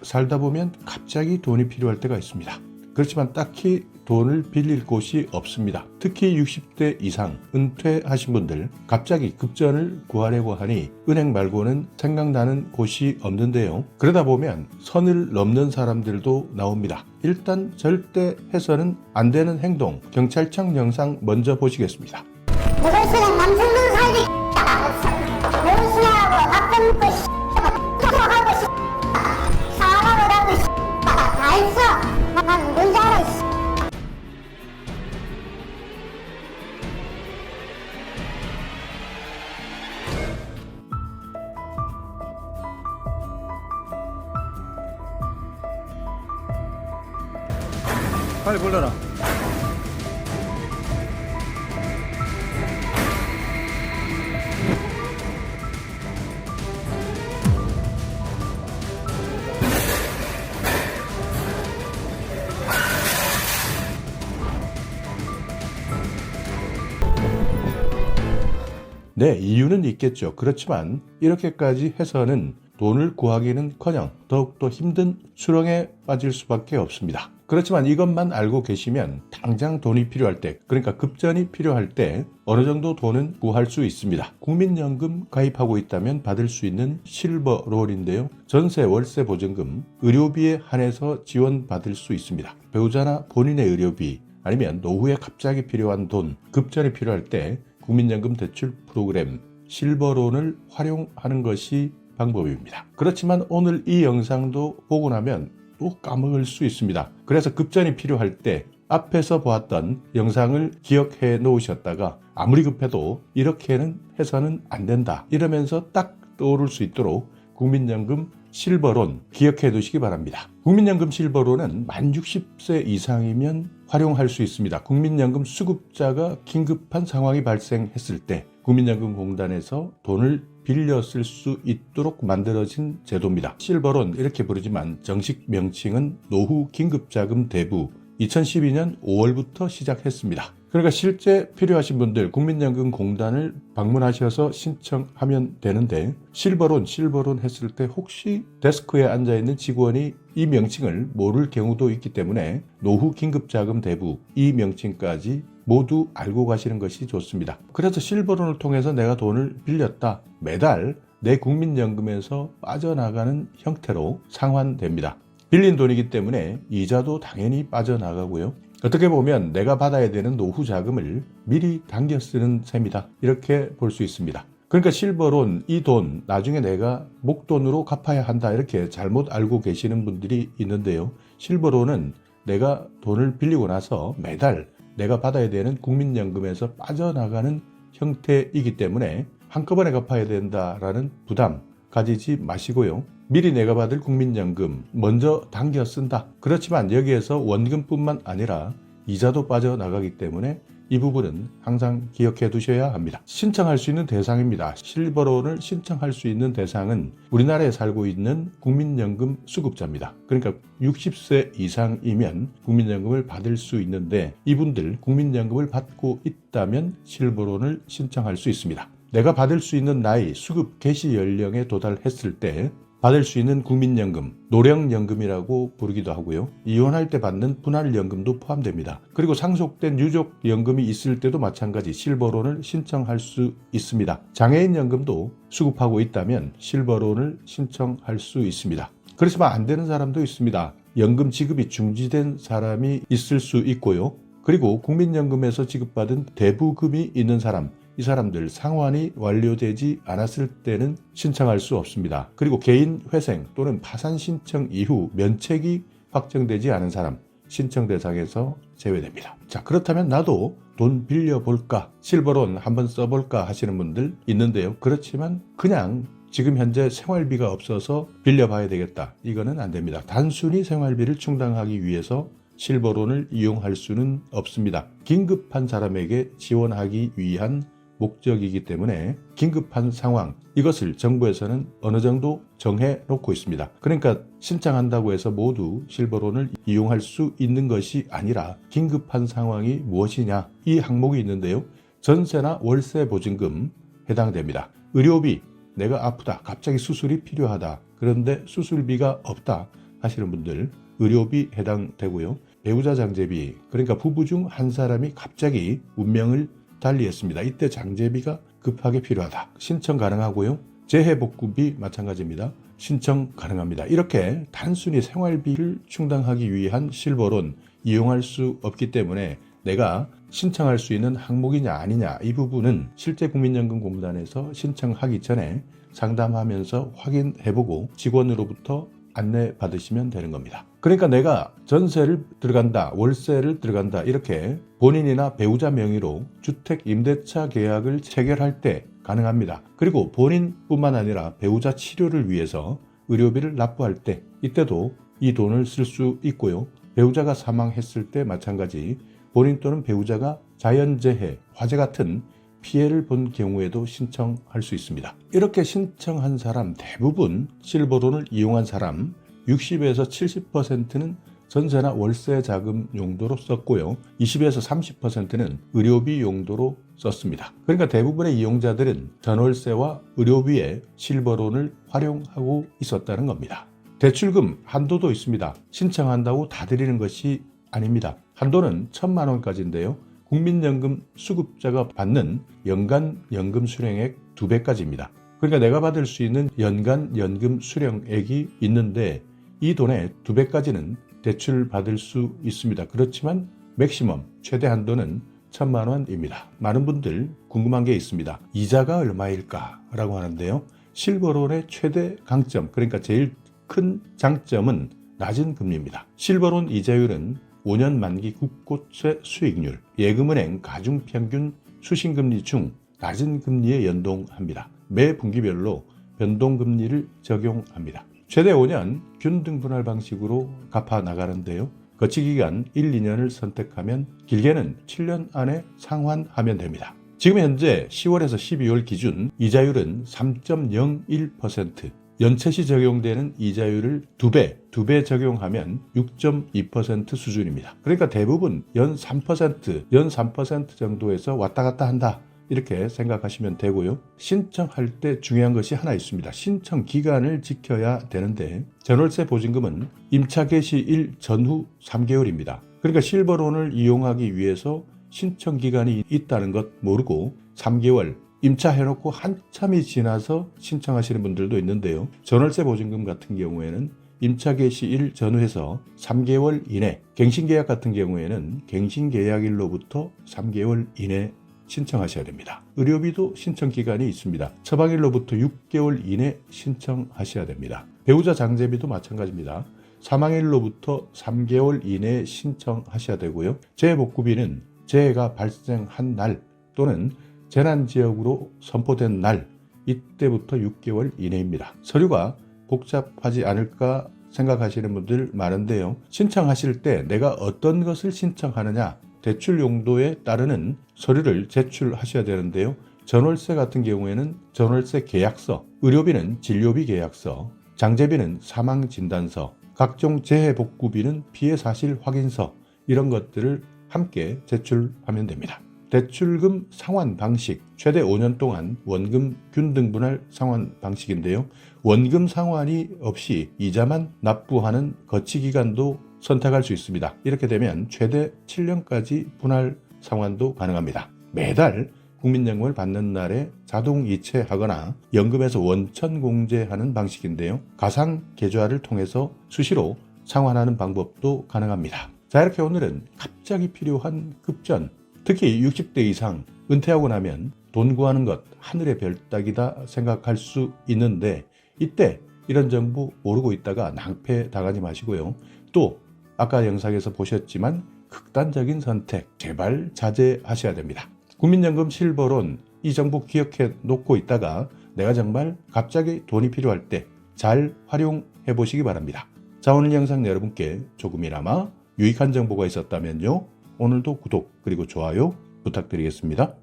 살다 보면 갑자기 돈이 필요할 때가 있습니다. 그렇지만 딱히 돈을 빌릴 곳이 없습니다. 특히 60대 이상 은퇴하신 분들 갑자기 급전을 구하려고 하니 은행 말고는 생각나는 곳이 없는데요. 그러다 보면 선을 넘는 사람들도 나옵니다. 일단 절대 해서는 안 되는 행동, 경찰청 영상 먼저 보시겠습니다. 누굴수는 남성들 살기 누굴수하고 밥도 먹고 하고 사람을 하고 다 했어. 난 누군지 알아. 빨리 불러라. 네, 이유는 있겠죠. 그렇지만 이렇게까지 해서는 돈을 구하기는커녕 더욱더 힘든 수렁에 빠질 수밖에 없습니다. 그렇지만 이것만 알고 계시면 당장 돈이 필요할 때, 그러니까 급전이 필요할 때 어느 정도 돈은 구할 수 있습니다. 국민연금 가입하고 있다면 받을 수 있는 실버롤인데요. 전세, 월세 보증금, 의료비에 한해서 지원받을 수 있습니다. 배우자나 본인의 의료비, 아니면 노후에 갑자기 필요한 돈, 급전이 필요할 때 국민연금 대출 프로그램 실버론을 활용하는 것이 방법입니다. 그렇지만 오늘 이 영상도 보고 나면 또 까먹을 수 있습니다. 그래서 급전이 필요할 때 앞에서 보았던 영상을 기억해 놓으셨다가 아무리 급해도 이렇게는 해서는 안 된다 이러면서 딱 떠오를 수 있도록 국민연금 실버론 기억해 두시기 바랍니다. 국민연금 실버론은 만 60세 이상이면 활용할 수 있습니다. 국민연금 수급자가 긴급한 상황이 발생했을 때 국민연금공단에서 돈을 빌려 쓸 수 있도록 만들어진 제도입니다. 실버론 이렇게 부르지만 정식 명칭은 노후 긴급자금 대부 2012년 5월부터 시작했습니다. 그러니까 실제 필요하신 분들 국민연금공단을 방문하셔서 신청하면 되는데 실버론 했을 때 혹시 데스크에 앉아있는 직원이 이 명칭을 모를 경우도 있기 때문에 노후 긴급자금 대부 이 명칭까지 모두 알고 가시는 것이 좋습니다. 그래서 실버론을 통해서 내가 돈을 빌렸다. 매달 내 국민연금에서 빠져나가는 형태로 상환됩니다. 빌린 돈이기 때문에 이자도 당연히 빠져나가고요. 어떻게 보면 내가 받아야 되는 노후 자금을 미리 당겨 쓰는 셈이다. 이렇게 볼 수 있습니다. 그러니까 실버론 이 돈 나중에 내가 목돈으로 갚아야 한다 이렇게 잘못 알고 계시는 분들이 있는데요. 실버론은 내가 돈을 빌리고 나서 매달 내가 받아야 되는 국민연금에서 빠져나가는 형태이기 때문에 한꺼번에 갚아야 된다라는 부담 가지지 마시고요. 미리 내가 받을 국민연금 먼저 당겨 쓴다. 그렇지만 여기에서 원금뿐만 아니라 이자도 빠져나가기 때문에 이 부분은 항상 기억해 두셔야 합니다. 신청할 수 있는 대상입니다. 실버론을 신청할 수 있는 대상은 우리나라에 살고 있는 국민연금 수급자입니다. 그러니까 60세 이상이면 국민연금을 받을 수 있는데 이분들 국민연금을 받고 있다면 실버론을 신청할 수 있습니다. 내가 받을 수 있는 나이, 수급 개시 연령에 도달했을 때 받을 수 있는 국민연금, 노령연금이라고 부르기도 하고요. 이혼할 때 받는 분할연금도 포함됩니다. 그리고 상속된 유족연금이 있을 때도 마찬가지 실버론을 신청할 수 있습니다. 장애인연금도 수급하고 있다면 실버론을 신청할 수 있습니다. 그렇지만 안 되는 사람도 있습니다. 연금 지급이 중지된 사람이 있을 수 있고요. 그리고 국민연금에서 지급받은 대부금이 있는 사람, 이 사람들 상환이 완료되지 않았을 때는 신청할 수 없습니다. 그리고 개인 회생 또는 파산 신청 이후 면책이 확정되지 않은 사람 신청 대상에서 제외됩니다. 자, 그렇다면 나도 돈 빌려볼까? 실버론 한번 써볼까 하시는 분들 있는데요. 그렇지만 그냥 지금 현재 생활비가 없어서 빌려봐야 되겠다. 이거는 안 됩니다. 단순히 생활비를 충당하기 위해서 실버론을 이용할 수는 없습니다. 긴급한 사람에게 지원하기 위한 목적이기 때문에 긴급한 상황 이것을 정부에서는 어느 정도 정해 놓고 있습니다. 그러니까 신청한다고 해서 모두 실버론을 이용할 수 있는 것이 아니라 긴급한 상황이 무엇이냐 이 항목이 있는데요. 전세나 월세 보증금 해당됩니다. 의료비 내가 아프다 갑자기 수술이 필요하다 그런데 수술비가 없다 하시는 분들 의료비 해당되고요. 배우자 장제비, 그러니까 부부 중 한 사람이 갑자기 운명을 달리했습니다. 이때 장제비가 급하게 필요하다. 신청 가능하고요. 재해복구비 마찬가지입니다. 신청 가능합니다. 이렇게 단순히 생활비를 충당하기 위한 실버론 이용할 수 없기 때문에 내가 신청할 수 있는 항목이냐 아니냐 이 부분은 실제 국민연금공단에서 신청하기 전에 상담하면서 확인해보고 직원으로부터 안내 받으시면 되는 겁니다. 그러니까 내가 전세를 들어간다, 월세를 들어간다 이렇게 본인이나 배우자 명의로 주택 임대차 계약을 체결할 때 가능합니다. 그리고 본인뿐만 아니라 배우자 치료를 위해서 의료비를 납부할 때 이때도 이 돈을 쓸 수 있고요. 배우자가 사망했을 때 마찬가지 본인 또는 배우자가 자연재해, 화재 같은 피해를 본 경우에도 신청할 수 있습니다. 이렇게 신청한 사람 대부분 실버론을 이용한 사람 60에서 70%는 전세나 월세 자금 용도로 썼고요. 20에서 30%는 의료비 용도로 썼습니다. 그러니까 대부분의 이용자들은 전월세와 의료비에 실버론을 활용하고 있었다는 겁니다. 대출금 한도도 있습니다. 신청한다고 다 드리는 것이 아닙니다. 한도는 1,000만 원까지인데요. 국민연금 수급자가 받는 연간 연금 수령액 2배까지입니다. 그러니까 내가 받을 수 있는 연간 연금 수령액이 있는데 이 돈의 2배까지는 대출 받을 수 있습니다. 그렇지만 맥시멈 최대 한도는 1,000만 원입니다. 많은 분들 궁금한 게 있습니다. 이자가 얼마일까? 라고 하는데요. 실버론의 최대 강점, 그러니까 제일 큰 장점은 낮은 금리입니다. 실버론 이자율은 5년 만기 국고채 수익률, 예금은행 가중평균 수신금리 중 낮은 금리에 연동합니다. 매 분기별로 변동금리를 적용합니다. 최대 5년 균등분할 방식으로 갚아 나가는데요. 거치기간 1, 2년을 선택하면 길게는 7년 안에 상환하면 됩니다. 지금 현재 10월에서 12월 기준 이자율은 3.01%, 연체시 적용되는 이자율을 2배 적용하면 6.2% 수준입니다. 그러니까 대부분 연 3% 정도에서 왔다 갔다 한다. 이렇게 생각하시면 되고요. 신청할 때 중요한 것이 하나 있습니다. 신청 기간을 지켜야 되는데 전월세 보증금은 임차 개시일 전후 3개월입니다. 그러니까 실버론을 이용하기 위해서 신청 기간이 있다는 것 모르고 3개월 임차해놓고 한참이 지나서 신청하시는 분들도 있는데요. 전월세 보증금 같은 경우에는 임차 개시일 전후해서 3개월 이내, 갱신계약 같은 경우에는 갱신계약일로부터 3개월 이내 신청하셔야 됩니다. 의료비도 신청기간이 있습니다. 처방일로부터 6개월 이내 신청하셔야 됩니다. 배우자 장제비도 마찬가지입니다. 사망일로부터 3개월 이내에 신청하셔야 되고요. 재해복구비는 재해가 발생한 날 또는 재난지역으로 선포된 날 이때부터 6개월 이내입니다. 서류가 복잡하지 않을까 생각하시는 분들 많은데요. 신청하실 때 내가 어떤 것을 신청하느냐 대출 용도에 따르는 서류를 제출하셔야 되는데요. 전월세 같은 경우에는 전월세 계약서, 의료비는 진료비 계약서, 장제비는 사망진단서, 각종 재해복구비는 피해사실 확인서 이런 것들을 함께 제출하면 됩니다. 대출금 상환 방식, 최대 5년 동안 원금 균등분할 상환 방식인데요. 원금 상환이 없이 이자만 납부하는 거치기간도 선택할 수 있습니다. 이렇게 되면 최대 7년까지 분할 상환도 가능합니다. 매달 국민연금을 받는 날에 자동 이체하거나 연금에서 원천 공제하는 방식인데요. 가상 계좌를 통해서 수시로 상환하는 방법도 가능합니다. 자, 이렇게 오늘은 갑자기 필요한 급전, 특히 60대 이상 은퇴하고 나면 돈 구하는 것 하늘의 별 따기다 생각할 수 있는데 이때 이런 정보 모르고 있다가 낭패 당하지 마시고요. 또 아까 영상에서 보셨지만 극단적인 선택 제발 자제하셔야 됩니다. 국민연금 실버론 이 정보 기억해 놓고 있다가 내가 정말 갑자기 돈이 필요할 때 잘 활용해 보시기 바랍니다. 자, 오늘 영상 여러분께 조금이나마 유익한 정보가 있었다면요. 오늘도 구독 그리고 좋아요 부탁드리겠습니다.